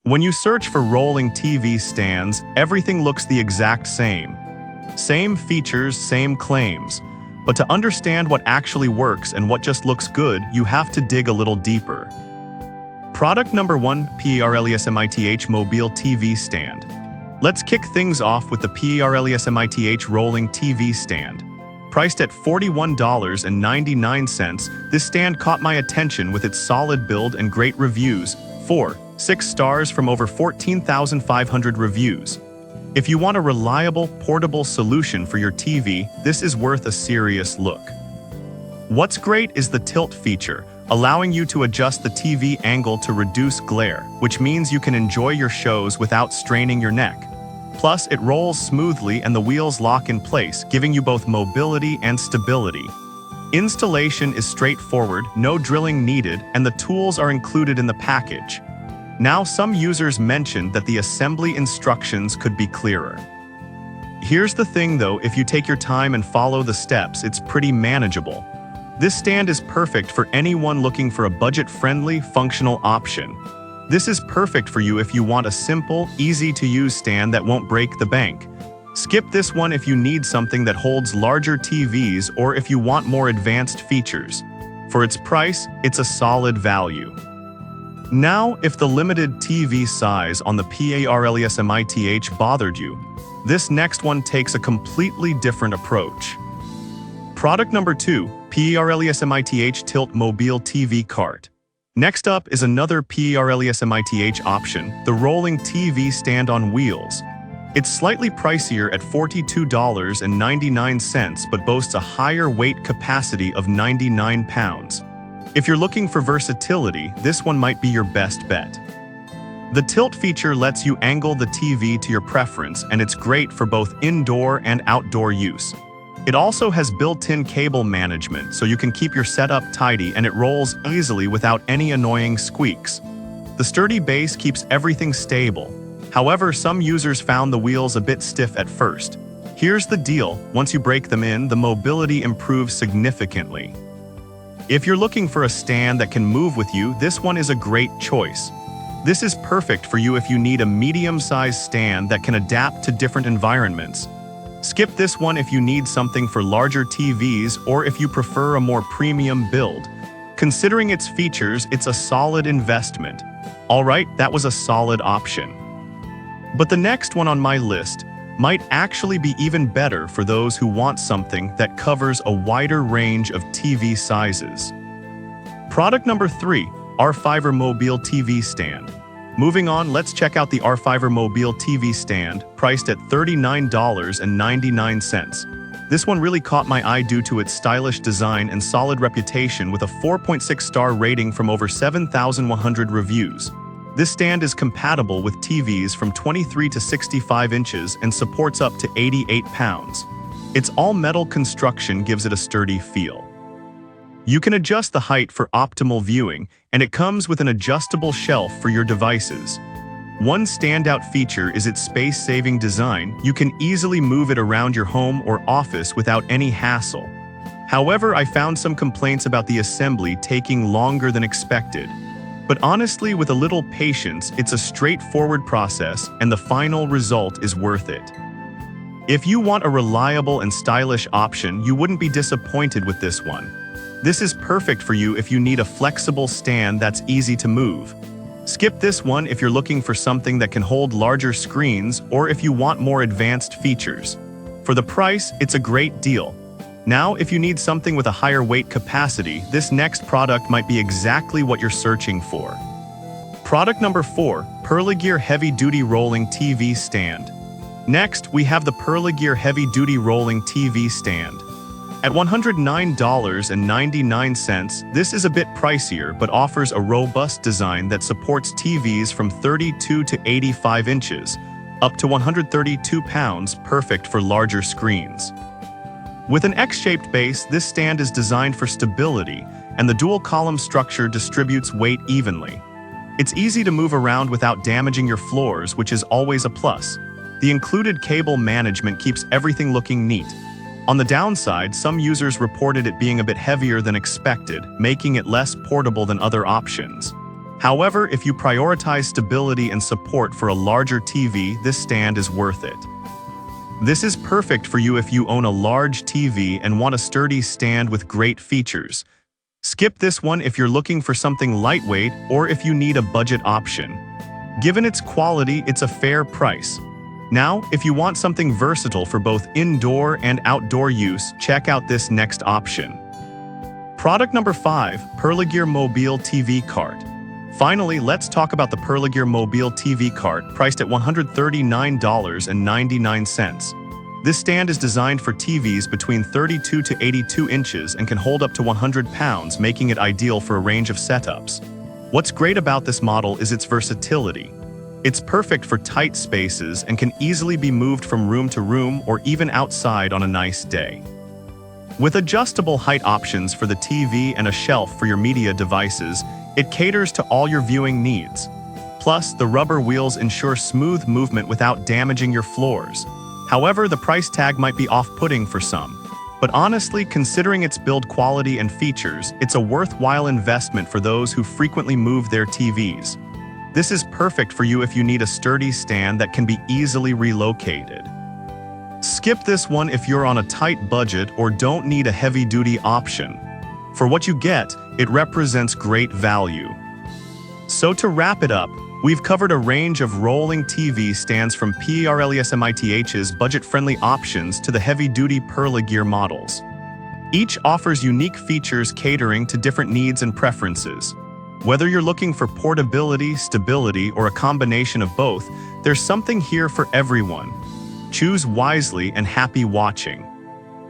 When you search for rolling TV stands, everything looks the exact same. Same features, same claims. But to understand what actually works and what just looks good, you have to dig a little deeper. Product number 1, PERLESMITH Mobile TV Stand. Let's kick things off with the PERLESMITH Rolling TV Stand. Priced at $41.99, this stand caught my attention with its solid build and great reviews. 6 stars from over 14,500 reviews. If you want a reliable, portable solution for your TV, this is worth a serious look. What's great is the tilt feature, allowing you to adjust the TV angle to reduce glare, which means you can enjoy your shows without straining your neck. Plus, it rolls smoothly and the wheels lock in place, giving you both mobility and stability. Installation is straightforward, no drilling needed, and the tools are included in the package. Now, some users mentioned that the assembly instructions could be clearer. Here's the thing though, if you take your time and follow the steps, it's pretty manageable. This stand is perfect for anyone looking for a budget-friendly, functional option. This is perfect for you if you want a simple, easy-to-use stand that won't break the bank. Skip this one if you need something that holds larger TVs or if you want more advanced features. For its price, it's a solid value. Now, if the limited TV size on the PERLESMITH bothered you, this next one takes a completely different approach. Product number 2, PERLESMITH Tilt Mobile TV Cart. Next up is another PERLESMITH option, the rolling TV stand on wheels. It's slightly pricier at $42.99 but boasts a higher weight capacity of 99 pounds. If you're looking for versatility, this one might be your best bet. The tilt feature lets you angle the TV to your preference, and it's great for both indoor and outdoor use. It also has built-in cable management, so you can keep your setup tidy and it rolls easily without any annoying squeaks. The sturdy base keeps everything stable. However, some users found the wheels a bit stiff at first. Here's the deal, once you break them in, the mobility improves significantly. If you're looking for a stand that can move with you, this one is a great choice. This is perfect for you if you need a medium-sized stand that can adapt to different environments. Skip this one if you need something for larger TVs or if you prefer a more premium build. Considering its features, it's a solid investment. Alright, that was a solid option. But the next one on my list might actually be even better for those who want something that covers a wider range of TV sizes. Product number 3, R-Fiver Mobile TV Stand. Moving on, let's check out the R-Fiver Mobile TV Stand, priced at $39.99. This one really caught my eye due to its stylish design and solid reputation with a 4.6 star rating from over 7,100 reviews. This stand is compatible with TVs from 23 to 65 inches and supports up to 88 pounds. Its all-metal construction gives it a sturdy feel. You can adjust the height for optimal viewing, and it comes with an adjustable shelf for your devices. One standout feature is its space-saving design. You can easily move it around your home or office without any hassle. However, I found some complaints about the assembly taking longer than expected. But honestly, with a little patience, it's a straightforward process, and the final result is worth it. If you want a reliable and stylish option, you wouldn't be disappointed with this one. This is perfect for you if you need a flexible stand that's easy to move. Skip this one if you're looking for something that can hold larger screens or if you want more advanced features. For the price, it's a great deal. Now, if you need something with a higher weight capacity, this next product might be exactly what you're searching for. Product number 4, Perlegear Heavy Duty Rolling TV Stand. Next, we have the Perlegear Heavy Duty Rolling TV Stand. At $109.99, this is a bit pricier but offers a robust design that supports TVs from 32 to 85 inches, up to 132 pounds, perfect for larger screens. With an X-shaped base, this stand is designed for stability, and the dual-column structure distributes weight evenly. It's easy to move around without damaging your floors, which is always a plus. The included cable management keeps everything looking neat. On the downside, some users reported it being a bit heavier than expected, making it less portable than other options. However, if you prioritize stability and support for a larger TV, this stand is worth it. This is perfect for you if you own a large TV and want a sturdy stand with great features. Skip this one if you're looking for something lightweight or if you need a budget option. Given its quality, it's a fair price. Now, if you want something versatile for both indoor and outdoor use, check out this next option. Product number 5, Perlegear Mobile TV Cart. Finally, let's talk about the Perlegear Mobile TV Cart, priced at $139.99. This stand is designed for TVs between 32 to 82 inches and can hold up to 100 pounds, making it ideal for a range of setups. What's great about this model is its versatility. It's perfect for tight spaces and can easily be moved from room to room or even outside on a nice day. With adjustable height options for the TV and a shelf for your media devices, it caters to all your viewing needs. Plus, the rubber wheels ensure smooth movement without damaging your floors. However, the price tag might be off-putting for some. But honestly, considering its build quality and features, it's a worthwhile investment for those who frequently move their TVs. This is perfect for you if you need a sturdy stand that can be easily relocated. Skip this one if you're on a tight budget or don't need a heavy-duty option. For what you get, it represents great value. So to wrap it up, we've covered a range of rolling TV stands from PRLESMITH's budget-friendly options to the heavy-duty Perlegear models. Each offers unique features catering to different needs and preferences. Whether you're looking for portability, stability, or a combination of both, there's something here for everyone. Choose wisely and happy watching.